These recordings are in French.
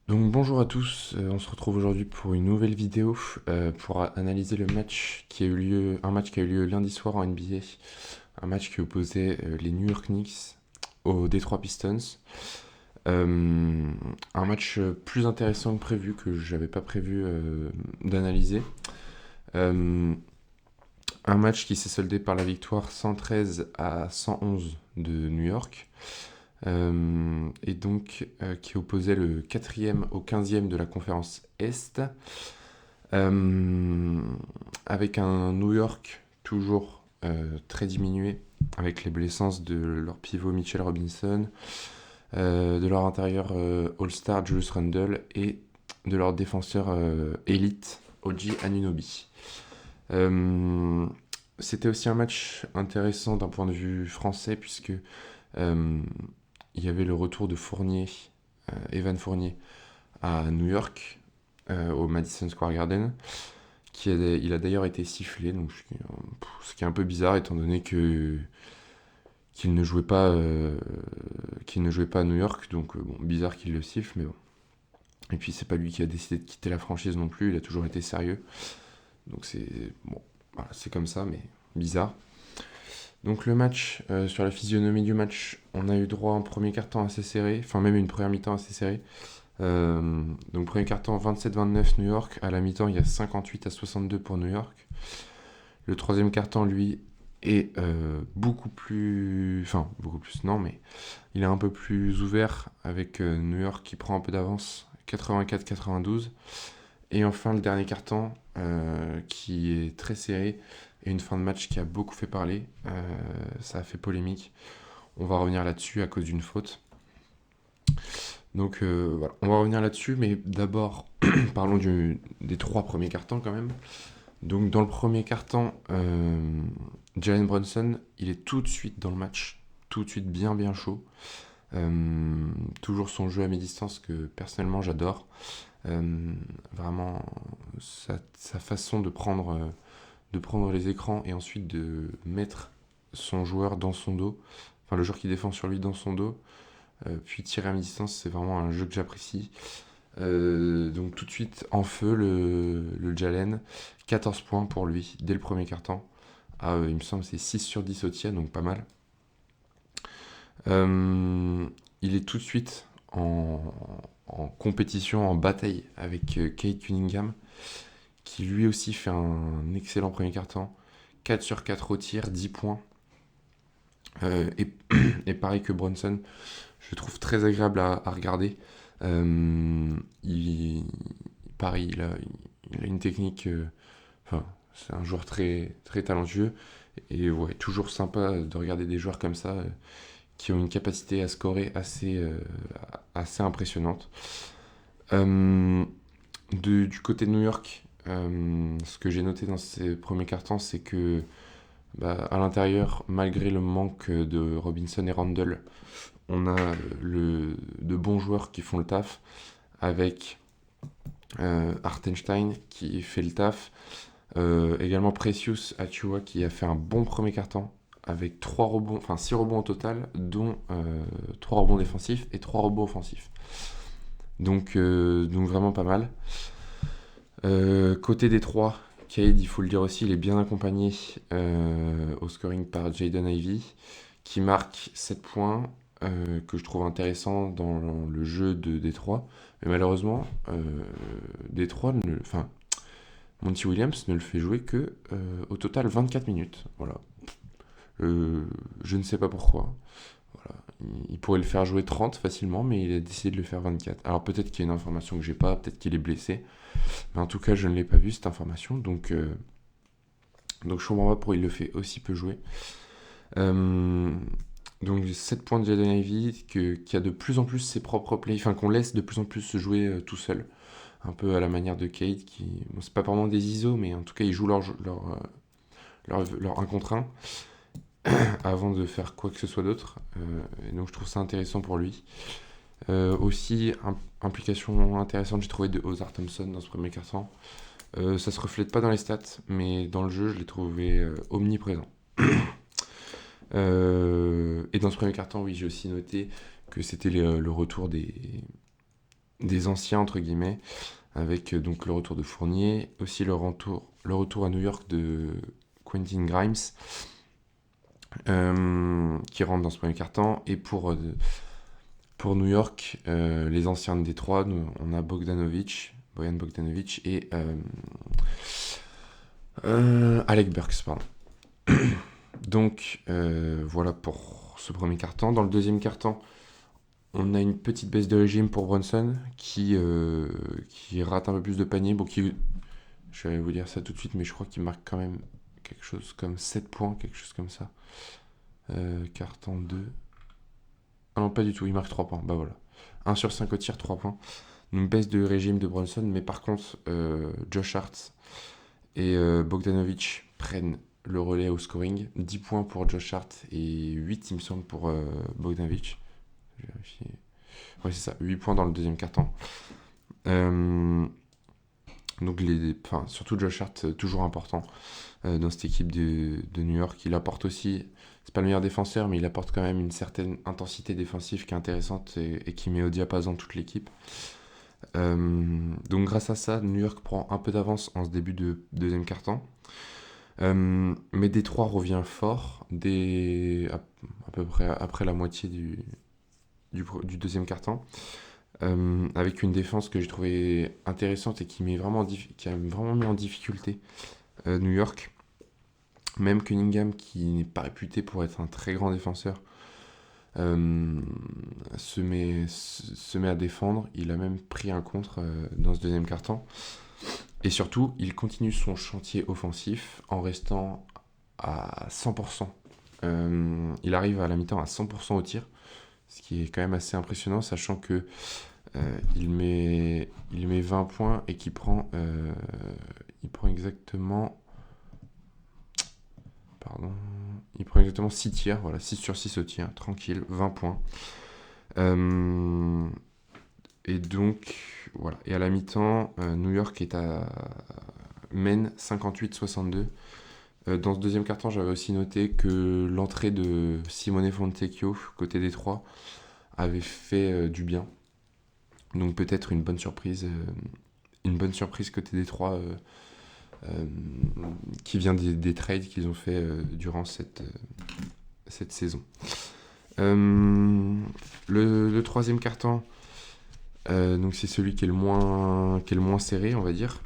Donc bonjour à tous, on se retrouve aujourd'hui pour une nouvelle vidéo pour analyser le match qui a eu lieu, un match qui a eu lieu lundi soir en NBA, un match qui opposait les New York Knicks aux Detroit Pistons. Euh, un match plus intéressant que prévu, que j'avais pas prévu d'analyser. Euh, un match qui s'est soldé par la victoire 113-111 de New York. Et donc qui opposait le quatrième au quinzième de la conférence Est, euh, avec un New York toujours très diminué, avec les blessances de leur pivot Mitchell Robinson, de leur intérieur All-Star Julius Randle et de leur défenseur élite OG Anunoby. Euh, C'était aussi un match intéressant d'un point de vue français puisque euh, il y avait le retour de Fournier, Evan Fournier, à New York, au Madison Square Garden. Il a d'ailleurs été sifflé, donc ce qui est un peu bizarre étant donné que qu'il ne jouait pas, qu'il ne jouait pas à New York, donc bon, bizarre qu'il le siffle, mais bon. Et puis c'est pas lui qui a décidé de quitter la franchise non plus, il a toujours été sérieux, donc c'est bon, voilà, c'est comme ça, mais bizarre. Donc le match, sur la physionomie du match, on a eu droit à un premier quart-temps assez serré, enfin même une première mi-temps assez serrée. Donc premier quart-temps 27-29 New York, à la mi-temps il y a 58-62 pour New York. Le troisième quart-temps lui est beaucoup plus... Enfin beaucoup plus non mais il est un peu plus ouvert avec New York qui prend un peu d'avance 84-92. Et enfin le dernier quart-temps qui est très serré et une fin de match qui a beaucoup fait parler. Ça a fait polémique. On va revenir là-dessus à cause d'une faute. Donc voilà, on va revenir là-dessus, mais d'abord parlons des trois premiers cartons quand même. Donc dans le premier carton, Jalen Brunson, il est tout de suite dans le match, tout de suite bien bien chaud. Toujours son jeu à mi-distance que personnellement j'adore. Vraiment sa façon de prendre les écrans et ensuite de mettre son joueur dans son dos, enfin le joueur qui défend sur lui dans son dos, puis tirer à mi-distance, c'est vraiment un jeu que j'apprécie. Donc tout de suite en feu le Jalen, 14 points pour lui dès le premier quart-temps. Ah, il me semble que c'est 6 sur 10 au tir, donc pas mal. Il est tout de suite en compétition, en bataille avec Kate Cunningham, qui lui aussi fait un excellent premier quart-temps. 4 sur 4 au tir, 10 points. Et, et pareil que Bronson, je le trouve très agréable à regarder. Il, pareil, il a une technique. Enfin, c'est un joueur très, très talentueux. Et ouais, toujours sympa de regarder des joueurs comme ça qui ont une capacité à scorer assez impressionnante. Euh, du côté de New York, ce que j'ai noté dans ces premiers cartons, c'est que bah, à l'intérieur, malgré le manque de Robinson et Randle, on a de bons joueurs qui font le taf, avec Hartenstein qui fait le taf, également Precious Achiuwa qui a fait un bon premier carton avec 3 rebonds, enfin 6 rebonds au total, dont 3 rebonds défensifs et 3 rebonds offensifs. Donc vraiment pas mal. Côté des 3, Cade, il faut le dire aussi, il est bien accompagné au scoring par Jaden Ivey, qui marque 7 points, que je trouve intéressant dans le jeu de Détroit. Mais malheureusement, Détroit, enfin, Monty Williams ne le fait jouer que au total 24 minutes. Voilà. Je ne sais pas pourquoi. Voilà. Il pourrait le faire jouer 30 facilement, mais il a décidé de le faire 24. Alors peut-être qu'il y a une information que j'ai pas, peut-être qu'il est blessé. Mais en tout cas, je ne l'ai pas vu cette information. Donc je comprends pas pourquoi il le fait aussi peu jouer. Euh, donc 7 points de Jaden Ivey qui a de plus en plus ses propres plays, enfin qu'on laisse de plus en plus se jouer tout seul. Un peu à la manière de Cade, qui, bon, c'est pas vraiment des ISO, mais en tout cas ils jouent leur 1 contre 1 avant de faire quoi que ce soit d'autre. Et donc je trouve ça intéressant pour lui. Aussi, implication intéressante, j'ai trouvé de Ozar Thompson dans ce premier quart-temps. Ça se reflète pas dans les stats, mais dans le jeu, je l'ai trouvé omniprésent. Et dans ce premier quart-temps, oui, j'ai aussi noté que c'était le retour des anciens, entre guillemets, avec donc le retour de Fournier, aussi le retour à New York de Quentin Grimes, qui rentre dans ce premier quart-temps. Et pour New York, les anciens de Détroit, on a Bojan Bogdanovic et Alec Burks, pardon. Donc voilà pour ce premier quart-temps. Dans le deuxième quart-temps, on a une petite baisse de régime pour Brunson qui rate un peu plus de paniers. Bon, je vais vous dire ça tout de suite, mais je crois qu'il marque quand même quelque chose comme 7 points, quelque chose comme ça. Quart-temps 2. Ah non, pas du tout, il marque 3 points. Bah voilà. 1 sur 5 au tir, 3 points. Une baisse de régime de Brunson, mais par contre, Josh Hart et Bogdanovic prennent le relais au scoring. 10 points pour Josh Hart et 8, il me semble, pour Bogdanovic. Je vais vérifier. Ouais, c'est ça, 8 points dans le deuxième quart-temps. Donc, surtout Josh Hart, toujours important dans cette équipe de New York. Il apporte aussi, c'est pas le meilleur défenseur, mais il apporte quand même une certaine intensité défensive qui est intéressante et qui met au diapason toute l'équipe. Donc grâce à ça, New York prend un peu d'avance en ce début de deuxième quart-temps. Mais Détroit revient fort à peu près après la moitié du deuxième quart-temps, avec une défense que j'ai trouvée intéressante et qui a vraiment mis en difficulté New York. Même Cunningham, qui n'est pas réputé pour être un très grand défenseur, se met à défendre. Il a même pris un contre dans ce deuxième quart-temps. Et surtout, il continue son chantier offensif en restant à 100%. Il arrive à la mi-temps à 100% au tir, ce qui est quand même assez impressionnant, sachant que il met 20 points et qu'il prend exactement... Pardon. Il prend exactement 6 tirs, voilà, 6 sur 6 au tir, tranquille, 20 points. Et donc, voilà. Et à la mi-temps, New York mène 58-62. Dans ce deuxième quart-temps, j'avais aussi noté que l'entrée de Simone Fontecchio, côté Détroit, avait fait du bien. Donc peut-être une bonne surprise côté Détroit, qui vient des trades qu'ils ont fait durant cette saison. Le troisième quart-temps, donc c'est celui qui est le moins serré, on va dire.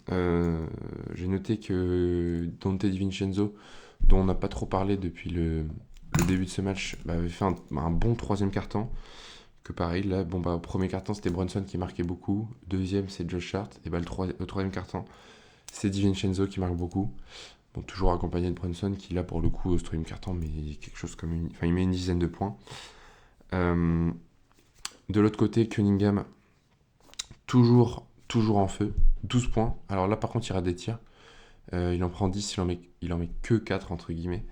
J'ai noté que Dante DiVincenzo, dont on n'a pas trop parlé depuis le début de ce match, avait fait un bon troisième quart-temps. Que pareil, là, au premier quart-temps, c'était Brunson qui marquait beaucoup. Deuxième, c'est Josh Hart. Et le troisième quart-temps, c'est DiVincenzo qui marque beaucoup. Bon, toujours accompagné de Brunson, qui là, pour le coup, au troisième quart-temps, met quelque chose comme il met une dizaine de points. De l'autre côté, Cunningham, toujours en feu, 12 points. Alors là, par contre, il rate des tirs. Il en prend 10, il en met que 4, entre guillemets.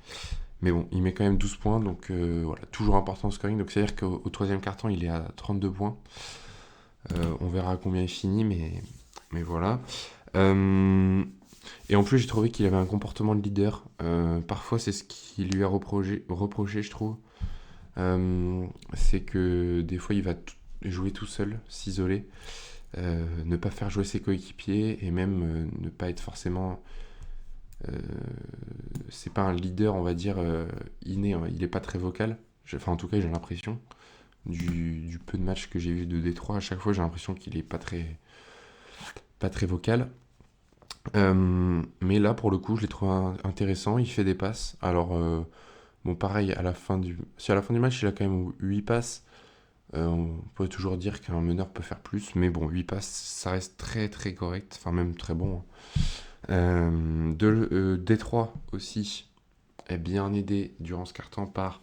Mais bon, il met quand même 12 points, donc voilà, toujours important au scoring. Donc c'est-à-dire qu'au troisième quart-temps, il est à 32 points. On verra à combien il finit, mais voilà. Et en plus, j'ai trouvé qu'il avait un comportement de leader. Parfois, c'est ce qui lui a reproché, je trouve. C'est que des fois, il va jouer tout seul, s'isoler, ne pas faire jouer ses coéquipiers et même ne pas être forcément... c'est pas un leader, on va dire, inné, hein. Il est pas très vocal. En tout cas, j'ai l'impression, du peu de matchs que j'ai vu de Détroit, à chaque fois, j'ai l'impression qu'il est pas très vocal. Mais là, pour le coup, je l'ai trouvé intéressant. Il fait des passes. Alors, bon, pareil, si à la fin du match, il a quand même 8 passes, on peut toujours dire qu'un meneur peut faire plus. Mais bon, 8 passes, ça reste très très correct. Enfin, même très bon, hein. Détroit aussi est bien aidé durant ce quart-temps par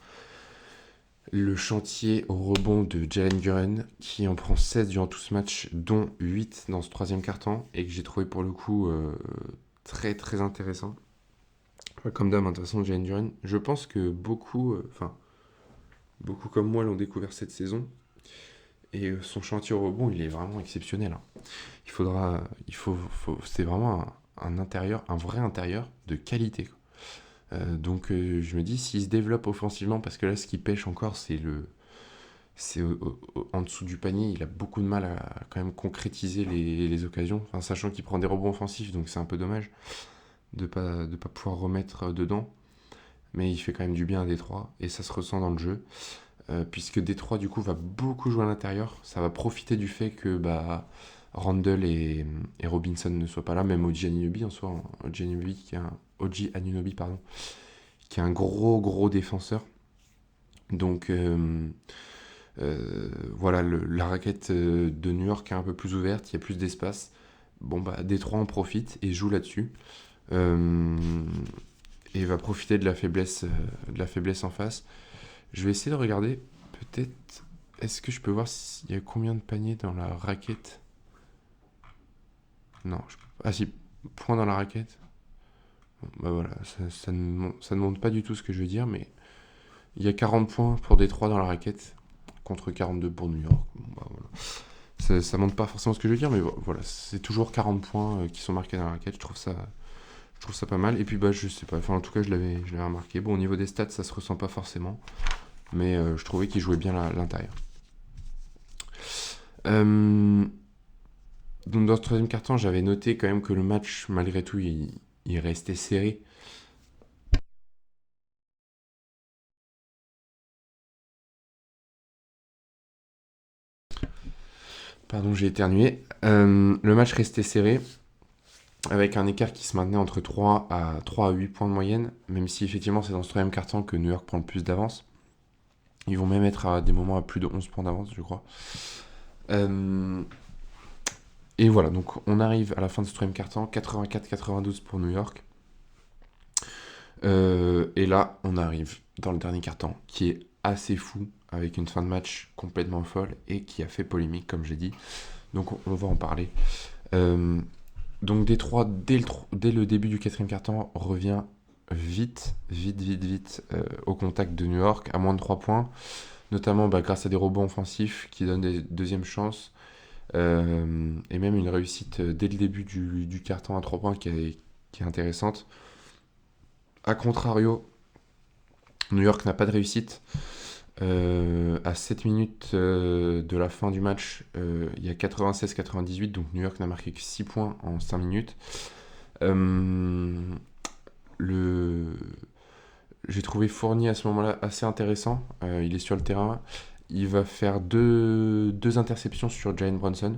le chantier au rebond de Jalen Duren, qui en prend 16 durant tout ce match, dont 8 dans ce troisième quart-temps, et que j'ai trouvé pour le coup très très intéressant. Comme d'hab, intéressant, Jalen Duren. Je pense que beaucoup comme moi l'ont découvert cette saison, et son chantier au rebond, il est vraiment exceptionnel, hein. C'est vraiment un vrai intérieur de qualité, quoi. Donc je me dis, s'il se développe offensivement, parce que là ce qui pêche encore, c'est c'est en dessous du panier, il a beaucoup de mal à quand même concrétiser les occasions, enfin, sachant qu'il prend des rebonds offensifs, donc c'est un peu dommage de pas pouvoir remettre dedans. Mais il fait quand même du bien à Détroit, et ça se ressent dans le jeu, puisque Détroit du coup va beaucoup jouer à l'intérieur, ça va profiter du fait que Randle et Robinson ne soient pas là, même OG Anunoby en soi, OG Anunoby, pardon, qui est un gros défenseur. Donc voilà, la raquette de New York est un peu plus ouverte, il y a plus d'espace. Bon bah Détroit en profite et joue là-dessus. Euh, et va profiter de la faiblesse en face. Je vais essayer de regarder, peut-être, est-ce que je peux voir s'il y a combien de paniers dans la raquette. Non, ah si, points dans la raquette. Bon, bah voilà, ça ne montre pas du tout ce que je veux dire, mais il y a 40 points pour Détroit dans la raquette, contre 42 pour New York. Bon, bah voilà. Ça montre pas forcément ce que je veux dire, mais voilà, c'est toujours 40 points qui sont marqués dans la raquette, je trouve ça pas mal. Et puis bah je sais pas, enfin en tout cas je l'avais remarqué. Bon, au niveau des stats, ça se ressent pas forcément, mais je trouvais qu'il jouait bien l'intérieur. Donc dans ce troisième quart-temps, j'avais noté quand même que le match, malgré tout, il restait serré. Pardon, j'ai éternué. Le match restait serré, avec un écart qui se maintenait entre 3 à 8 points de moyenne, même si effectivement c'est dans ce troisième quart-temps que New York prend le plus d'avance. Ils vont même être à des moments à plus de 11 points d'avance, je crois. Et voilà, donc on arrive à la fin de ce troisième quart-temps, 84-92 pour New York. Et là, on arrive dans le dernier quart-temps, qui est assez fou, avec une fin de match complètement folle et qui a fait polémique, comme j'ai dit. Donc on va en parler. Donc Détroit, dès le début du quatrième quart-temps, revient vite au contact de New York, à moins de 3 points, notamment grâce à des rebonds offensifs qui donnent des deuxièmes chances, et même une réussite dès le début du quart-temps à 3 points qui est intéressante. A contrario, New York n'a pas de réussite. À 7 minutes de la fin du match, il y a 96-98, donc New York n'a marqué que 6 points en 5 minutes. J'ai trouvé Fournier à ce moment-là assez intéressant. Il est sur le terrain. Il va faire deux interceptions sur Jalen Brunson,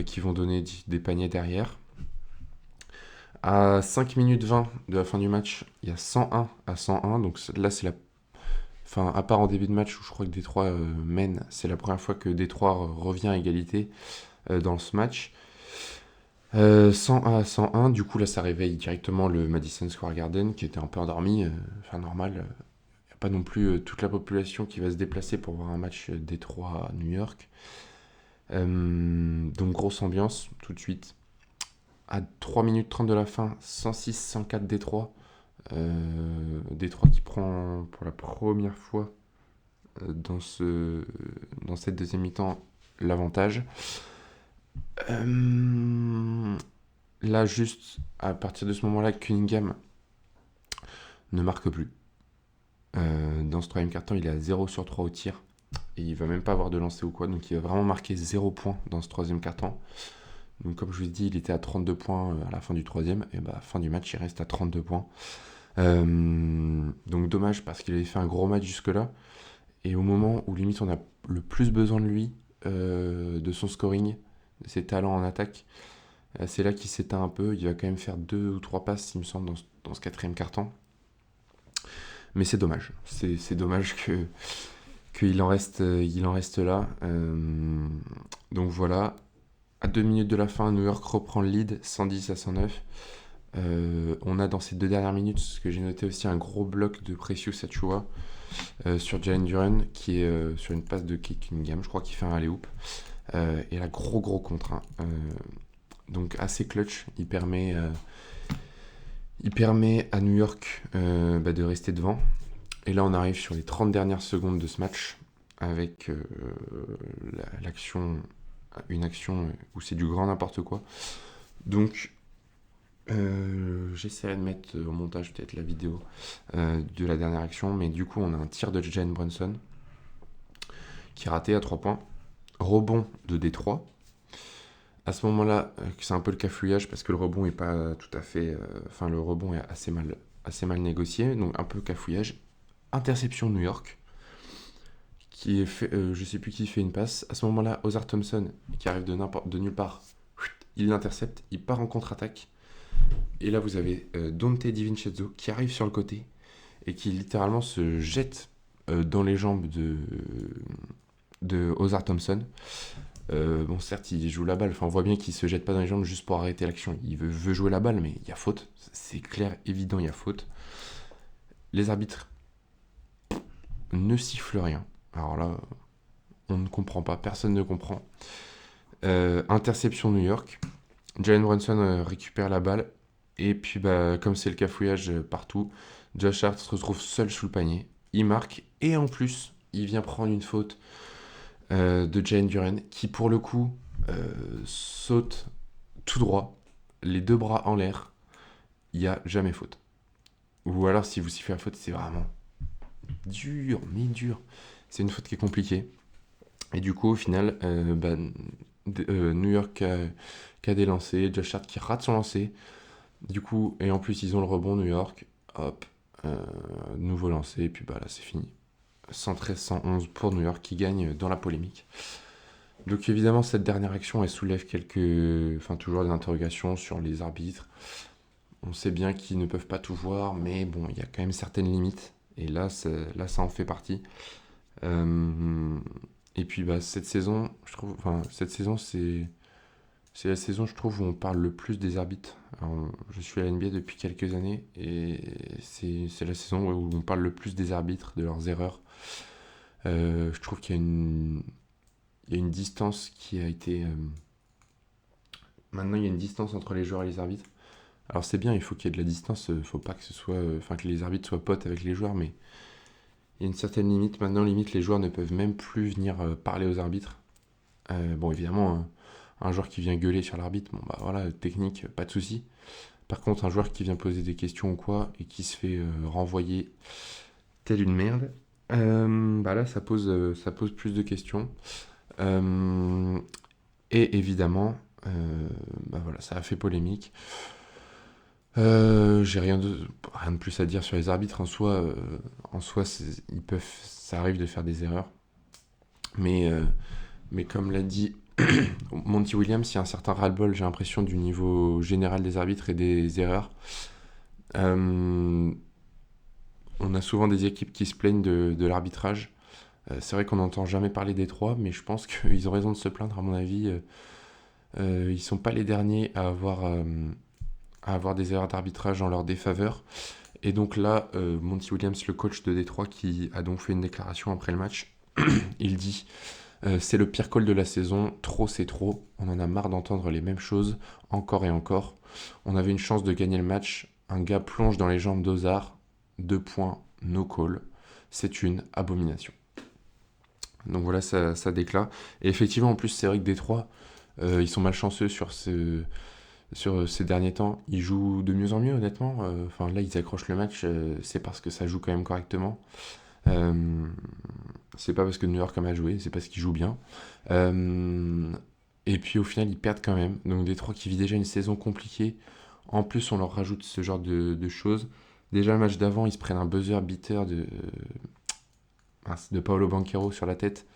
qui vont donner des paniers derrière. À 5 minutes 20 de la fin du match, il y a 101-101. Donc là, c'est la. Enfin, à part en début de match où je crois que Détroit mène, c'est la première fois que Détroit revient à égalité dans ce match. 101-101, du coup là ça réveille directement le Madison Square Garden qui était un peu endormi, enfin normal, il n'y a pas non plus toute la population qui va se déplacer pour voir un match Détroit-New York. Donc grosse ambiance tout de suite. À 3 minutes 30 de la fin, 106-104 Détroit. Détroit qui prend pour la première fois dans cette deuxième mi-temps l'avantage. Là, juste à partir de ce moment-là, Cunningham ne marque plus. Dans ce troisième quart-temps, il est à 0 sur 3 au tir. Et il va même pas avoir de lancer ou quoi. Donc il va vraiment marquer 0 points dans ce troisième quart-temps. Donc comme je vous ai dit, il était à 32 points à la fin du troisième. Et fin du match, il reste à 32 points. Donc dommage parce qu'il avait fait un gros match jusque-là. Et au moment où limite on a le plus besoin de lui, de son scoring, de ses talents en attaque, c'est là qu'il s'éteint un peu. Il va quand même faire 2 ou 3 passes, il me semble, dans ce quatrième quart-temps. Mais c'est dommage. C'est dommage qu'il en reste là. Donc voilà. À 2 minutes de la fin, New York reprend le lead, 110-109. On a dans ces 2 dernières minutes, ce que j'ai noté aussi, un gros bloc de Precious Achiuwa sur Jalen Duren, qui est sur une passe de Cade Cunningham, je crois qu'il fait un alley-oop. Et là, gros contre. Donc assez clutch, il permet à New York de rester devant. Et là on arrive sur les 30 dernières secondes de ce match avec une action où c'est du grand n'importe quoi. Donc j'essaierai de mettre au montage peut-être la vidéo de la dernière action, mais du coup on a un tir de Jalen Brunson qui est raté à 3 points. Rebond de Détroit. À ce moment-là, c'est un peu le cafouillage parce que le rebond est pas tout à fait. Enfin, le rebond est assez mal négocié, donc un peu cafouillage. Interception de New York, qui est fait, je sais plus qui fait une passe. À ce moment-là, Ozar Thompson, qui arrive de nulle part, il l'intercepte, il part en contre-attaque. Et là, vous avez Dante DiVincenzo qui arrive sur le côté et qui littéralement se jette dans les jambes de Ozar Thompson. Bon, certes, il joue la balle. Enfin, on voit bien qu'il se jette pas dans les jambes juste pour arrêter l'action. Il veut jouer la balle, mais il y a faute. C'est clair, évident, il y a faute. Les arbitres ne sifflent rien. Alors là, on ne comprend pas. Personne ne comprend. Interception New York. Jalen Brunson récupère la balle. Et puis, comme c'est le cafouillage partout, Josh Hart se retrouve seul sous le panier. Il marque. Et en plus, il vient prendre une faute de Jalen Duren, qui pour le coup saute tout droit, les deux bras en l'air. Il n'y a jamais faute. Ou alors, si vous sifflez la faute, c'est vraiment dur, mais dur. C'est une faute qui est compliquée. Et du coup, au final, New York qui a des lancers, Josh Hart qui rate son lancer. Du coup, et en plus, ils ont le rebond, New York. Hop, nouveau lancer, et puis là, c'est fini. 113-111 pour New York qui gagne dans la polémique. Donc évidemment, cette dernière action, elle soulève toujours des interrogations sur les arbitres. On sait bien qu'ils ne peuvent pas tout voir, mais bon, il y a quand même certaines limites. Et là, ça en fait partie. Et puis cette saison, c'est la saison, je trouve, où on parle le plus des arbitres. Alors, je suis à la NBA depuis quelques années et c'est la saison où on parle le plus des arbitres, de leurs erreurs. Je trouve qu'il y a une distance qui a été... Maintenant, il y a une distance entre les joueurs et les arbitres. Alors c'est bien, il faut qu'il y ait de la distance, faut pas que que les arbitres soient potes avec les joueurs, mais il y a une certaine limite. Maintenant, limite, les joueurs ne peuvent même plus venir parler aux arbitres. Bon, évidemment, un joueur qui vient gueuler sur l'arbitre, bon voilà, technique, pas de souci. Par contre, un joueur qui vient poser des questions ou quoi, et qui se fait renvoyer telle une merde, là, ça pose plus de questions. Et évidemment, ça a fait polémique. J'ai rien de plus à dire sur les arbitres en soi. Ça arrive de faire des erreurs. Mais comme l'a dit Monty Williams, il y a un certain ras-le-bol, j'ai l'impression, du niveau général des arbitres et des erreurs. On a souvent des équipes qui se plaignent de l'arbitrage. C'est vrai qu'on n'entend jamais parler des trois, mais je pense qu'ils ont raison de se plaindre, à mon avis. Ils sont pas les derniers à avoir des erreurs d'arbitrage en leur défaveur. Et donc là, Monty Williams, le coach de Détroit, qui a donc fait une déclaration après le match, il dit c'est le pire call de la saison, trop c'est trop, on en a marre d'entendre les mêmes choses, encore et encore. On avait une chance de gagner le match, un gars plonge dans les jambes d'Ozar, 2 points, no call, c'est une abomination. Donc voilà, ça déclare. Et effectivement, en plus, c'est vrai que Détroit, ils sont malchanceux sur ces derniers temps. Ils jouent de mieux en mieux, honnêtement. Là, ils accrochent le match, c'est parce que ça joue quand même correctement. C'est pas parce que New York a mal joué, c'est parce qu'ils jouent bien. Et puis au final, ils perdent quand même. Donc Détroit qui vit déjà une saison compliquée. En plus, on leur rajoute ce genre de choses. Déjà, le match d'avant, ils se prennent un buzzer beater de Paolo Banchero sur la tête.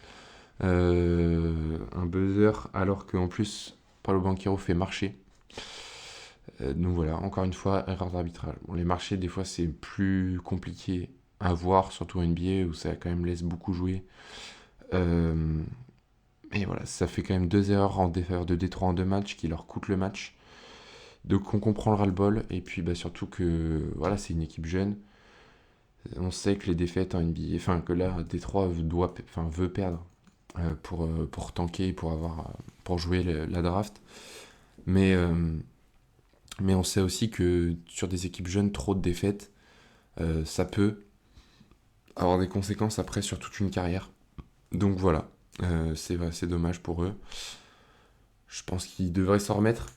Un buzzer, alors qu'en plus, Paolo Banchero fait marcher. Donc voilà, encore une fois, erreur d'arbitrage. Bon, les marchés, des fois, c'est plus compliqué à voir, surtout en NBA, où ça quand même laisse beaucoup jouer. Et voilà, ça fait quand même 2 erreurs en défaveur de Détroit en 2 matchs qui leur coûtent le match. Donc on comprend le ras-le-bol, et puis surtout que voilà, c'est une équipe jeune. On sait que les défaites en NBA, que là, Détroit veut perdre pour tanker, pour jouer la draft. Mais on sait aussi que sur des équipes jeunes, trop de défaites, ça peut avoir des conséquences après sur toute une carrière. Donc voilà, c'est dommage pour eux. Je pense qu'ils devraient s'en remettre.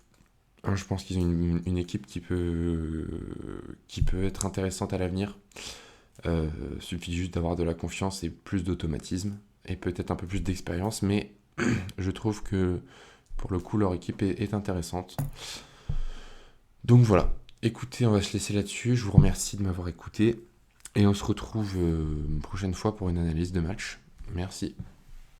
Je pense qu'ils ont une équipe qui peut être intéressante à l'avenir. Suffit juste d'avoir de la confiance et plus d'automatisme. et peut-être un peu plus d'expérience, mais je trouve que pour le coup leur équipe est intéressante. Donc voilà, écoutez, on va se laisser là-dessus, je vous remercie de m'avoir écouté, et on se retrouve une prochaine fois pour une analyse de match. Merci.